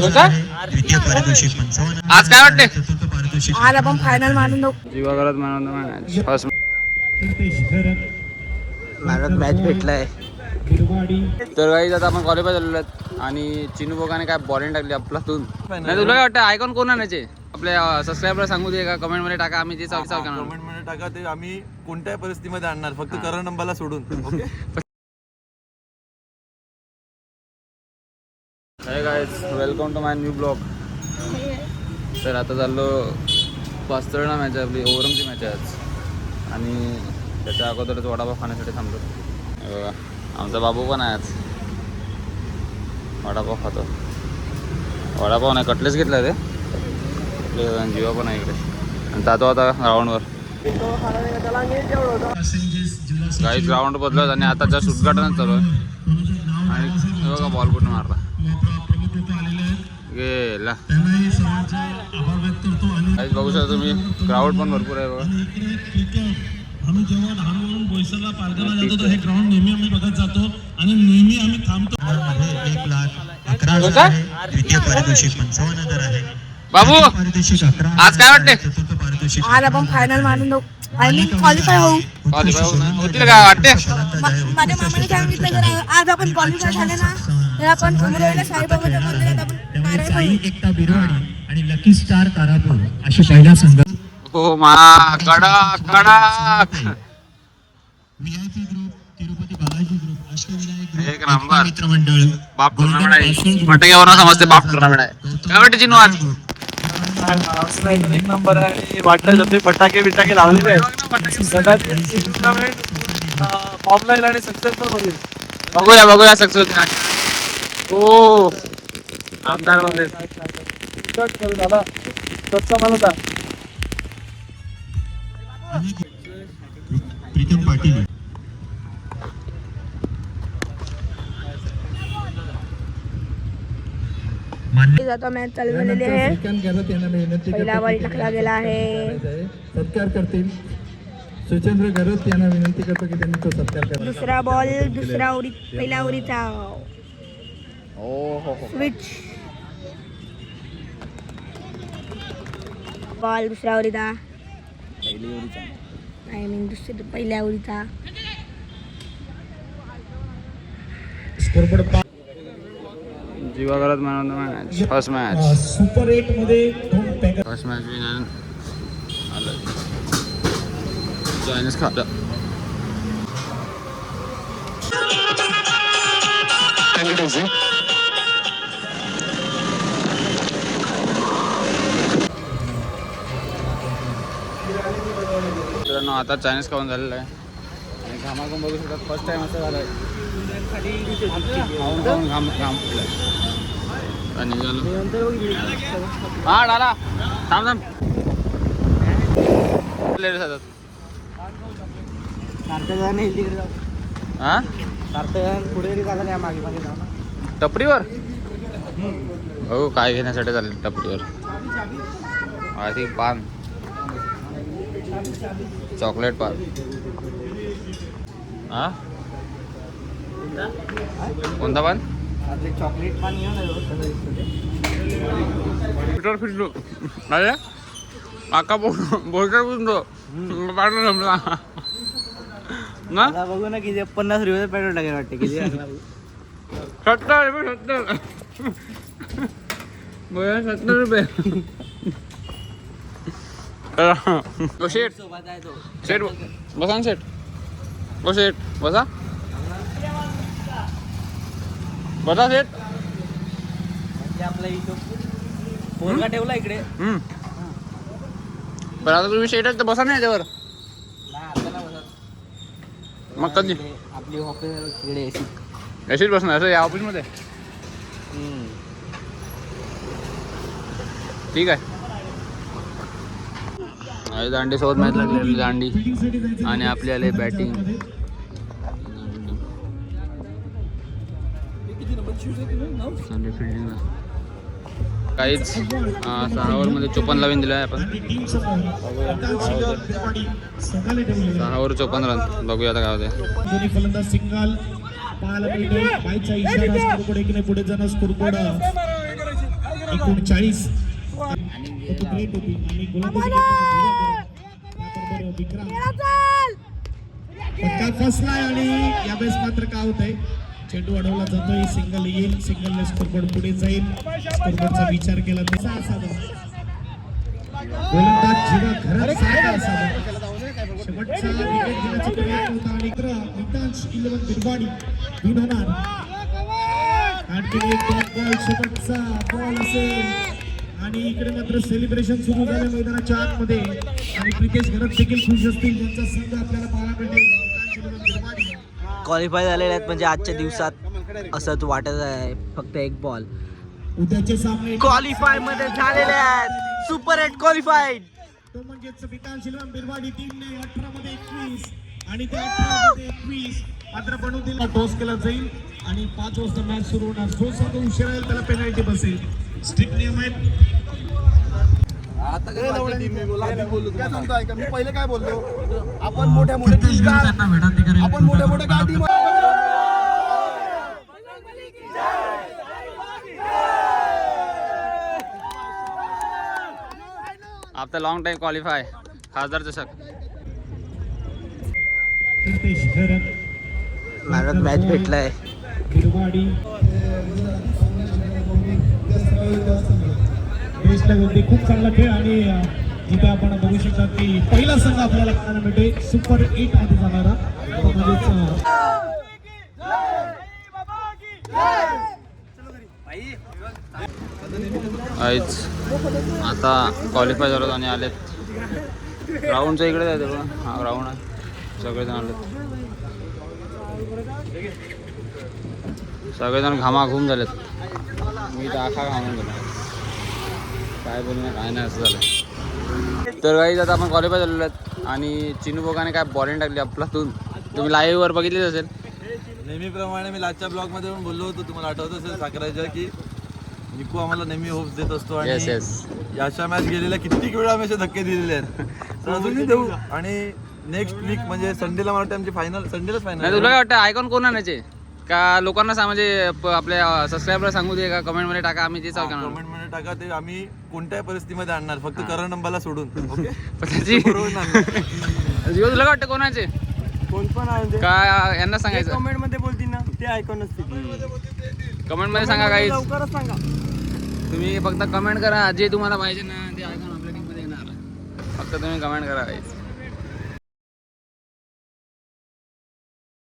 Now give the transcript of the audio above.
द्वितीय पारितोषिक 55. आज काय वाटते? चतुर्थ पारितोषिक आज आपण फायनल मारून जाऊ. जीवाघरात मॅच फर्स्ट मॅच भेटलाय. तर काही आता आपण कॉलेज चाललो आहेत आणि चिनू बोगाने काय बॉलिंग टाकली आपल्यातून. नाही तुला काय वाटतं आयकॉन कोण आणायचे? आपल्या सबस्क्रायबर सांगू दे का कमेंट मध्ये टाका, आम्ही ते चालू करणार. कमेंट मध्ये टाका, ते आम्ही कोणत्याही परिस्थितीमध्ये आणणार, फक्त करण नंबरला सोडून. Okay. Hi guys, welcome to my new blog. तर आता चाललो पास्तळणा मॅच आहे आपली, ओवरमची मॅच आहे आज आणि त्याच्या अगोदरच वडापाव खाण्यासाठी थांबलो. हे बघा आमचा बाबू पण आहे आज, वडापाव खातो. वडापाव नाही कटलेस घेतला ते जीवा पण आहे इकडे आणि जातो आता ग्राउंडवर. काही ग्राउंड बदलत आणि आता जस्ट उद्घाटनच चालू आहे आणि हे बघा बॉल कुठे मारला गेला. काहीच बघू शकता तुम्ही, क्राऊड पण भरपूर आहे बघा. आम्ही जेव्हा लहान मुलं बोईसरला पालघरला जातो तर हे ग्राउंड नेहमी आम्ही बघत जातो आणि नेहमी आम्ही थांबतो. 1,11,000 आहे. द्वितीय पारितोषिक 55,000 आहे. बाबू पारितोषिक 11. आज काय वाटते? चतुर्थ पारितोषिक आज आपण फायनल मारून जाऊ. आणि क्वालिफाय होऊ. होतील काय वाटते? माझ्या मामाने सांगितलं जर आज आपण क्वालिफाय झाले ना तर आपण उमरवल्या साईबाबाच्या मंदिरात आपण नारळ साई एकता बिरवाडी आणि लकी स्टार तारापूर अशी पहिला संघ. हो मा कडक कडक VIP group, Tirupati Balaji group, Ashtavinayak group, एक नंबर. मित्रमंडळ, बाप टुर्नामेंट आहे. फटाक्यावरून समजते बाप टुर्नामेंट आहे. काय वाटते चिनू आज? एक नंबर आहे. वाटलं जाते फटाके बिटाके लावलेले आहेत. ऑफलाईन आणि सक्सेस पण होईल. बघूया सक्सेस हो आमदार मध्ये झाला स्वच्छ माणूस. प्रीतम पाटील. आता मॅच चालू झालेली आहे. पहिला बॉल टाकला गेला आहे. सत्कार करतील. सुचेंद्र गरत यांना विनंती करतो की त्यांनी तो सत्कार करा. दुसरा बॉल दुसरा ओव्हरी, पहिल्या ओव्हरीचा स्विच बॉल दुसऱ्या ओव्हरीचा, आय मीन पहिल्या ओव्हरीचा. स्कोरबोर्ड जीवाघरात मॅच फर्स्ट मॅच. सुपर 8 मध्ये फर्स्ट मॅच विनर आलं चायनीज खाता. मित्रांनो आता चायनीज खाऊन झालेलं आहे आणि घामाघूम बघू शकतात. फर्स्ट टाइम असं झालं आहे घाम फुटलाय आणि हा डाला थांब लेट जातात. हा टपरीवर हो काय घेण्यासाठी चालले टपरीवर? आय थिंक पान, चॉकलेट पान. हा कोणता पान? चॉकलेट पान फिटवर फिटलो अरे काका बोलतो बोलतो पाठवून जमला ना. बघू ना किती 50 रुपये पेट्रोल टाकेल वाटते. किती 70 रुपये शेट शेट बसा शेट हो शेट बसा बसा शेट. आपला इथं पोरगा ठेवला इकडे. पण आता तुम्ही शेट तर बसा नाही याच्यावर. मग कधी आपली ऑफिस इकडे अशीच बसणार असं या ऑफिसमध्ये? ठीक आहे. दांडी सोबत मॅच लागलेली दांडी आणि आपली आले बॅटिंग. फिल्डिंगला काहीच 6 ओव्हरमध्ये 54 रन दिला आहे आपण. 6 ओव्हर 54 रन. बघूया आता काय होते. फलंदाज सिंगल पाहायला मिळतो. बाईचा इशारा स्कोरबोर्ड पुढे जाणं. स्कोरबोर्ड 39 ग्रेट होती आणि विक्रम पटका फसलाय आणि यावेळेस मात्र काय होत आहे चेंडू अडवला जातोय सिंगल येईल सिंगल स्कोरबोर्ड पुढे जाईल स्कोरबोर्डचा विचार केला तसा असावा गोलंदाज जीवा घरात सारखा असावा शेवटचा विकेट घेण्याचा प्रयत्न होता आणि मितांश 11 बिरवाडी विन होणार आणखी एक बॉल शेवटचा बॉल असेल आणि इकडे मात्र सेलिब्रेशन सुरू झालं मैदानाच्या आतमध्ये आणि प्रितेश घरात देखील खुश असतील ज्यांचा संघ आपल्याला पाहायला मिळेल क्वालिफाय झालेले आहेत म्हणजे आजच्या दिवसात असंच वाटत आहे फक्त एक बॉल उद्याचे सामने क्वालिफाय मध्ये झालेले आहेत सुपर 8 क्वालिफाईड तो म्हणजेच विकास शिलवान बिरवाडी टीमने 18 मध्ये 21 आणि त्या 18 मध्ये 21 मात्र बनवतील टॉस केला जाईल आणि 5 वाजता मॅच सुरू होणार जो संघ उशिरा येईल त्याला पेनल्टी बसेल स्ट्रिक्ट नियम आहेत आता काय सांगतोय का मी पहिले काय बोललो आपण मोठ्या मोठ्या आपण मोठ्या मोठ्या गाडी आफ्टर लॉंग टाइम क्वालिफाय खासदार चषक मॅन ऑफ मॅच भेटलाय बिरवाडी देशला खूप चांगला खेळ आणि जिथे आपण बघू शकता की पहिला संघ आपल्याला पाहायला मिळते सुपर 8 मध्ये जाणारा तो म्हणजेच आईच आता क्वालिफाय झालं आणि आलेत ग्राउंडच्या इकडे जायचं बघा हा ग्राउंड आहे सगळेजण आलेत सगळेजण घामाघूम झालेत मी तर आखा घामून गेलो काय बोलणार काय नाही असं झालं तर काही आता आपण क्वालिफाय झालेलो आहेत आणि चिनू बोगाने काय बॉलिंग टाकली आपल्यातून तुम्ही लाईव्हवर बघितलीच असेल नेहमीप्रमाणे मी लाजच्या ब्लॉग मध्ये पण बोललो होतो तुम्हाला आठवत असेल साखराच्या की निकू आम्हाला नेहमी होप्स देत असतो आणि येस येस याच्या मॅच गेलेल्या कित्येक वेळा आम्ही असे धक्के दिलेले आहेत तर अजूनही देऊ आणि नेक्स्ट वीक म्हणजे संडेला मला वाटतं आमची फायनल संडेलाच नाही फायनल तुला काय वाटतं आयकॉन कोण आणायचे का लोकांना म्हणजे आपल्या सबस्क्रायबरला सांगू दे का कमेंटमध्ये टाका आम्ही ते चालू करणार कमेंट मध्ये टाका ते आम्ही कोणत्याही परिस्थितीमध्ये आणणार फक्त करण नंबरला सोडून ओके पण त्याची जीव तुला काय वाटतं कोणाचे कोण पण का यांना सांगायचं कमेंट मध्ये बोलतील ना ते ऐकून नसतील कमेंटमध्ये सांगा काही लवकरच सांगा तुम्ही फक्त कमेंट करा जे तुम्हाला पाहिजे ना ते आयकॉन आपल्या टीममध्ये येणार फक्त तुम्ही कमेंट करा guys.